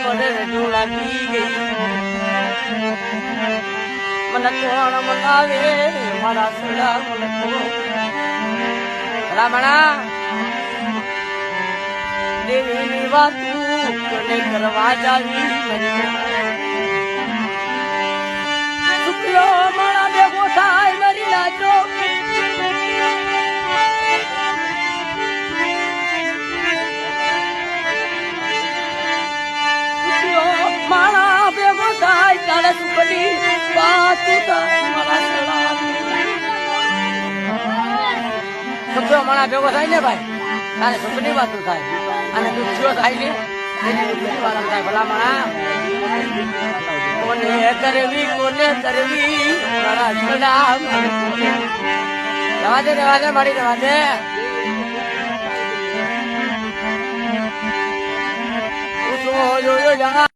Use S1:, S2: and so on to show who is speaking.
S1: મને રજૂ લાગી ગઈ મને કોણ મનાવે મારા સડા મને રામણા દેવીની વાતું કોને કરવા જાવી શુક્લો મારા ભેગો થાય મરી નાચો મારા ભેગો થાય તારે સુખની વાત મારા સલામ શુક્લો મારા ભેગો થાય ને ભાઈ તારે સુખની વાતો થાય અને દુખ્યો થાય ને એની દુઃખની વાત થાય ભલા મારા કોને કરવી મારા સલામ રહેવા દે મારી રહેવા દે જોયો જગા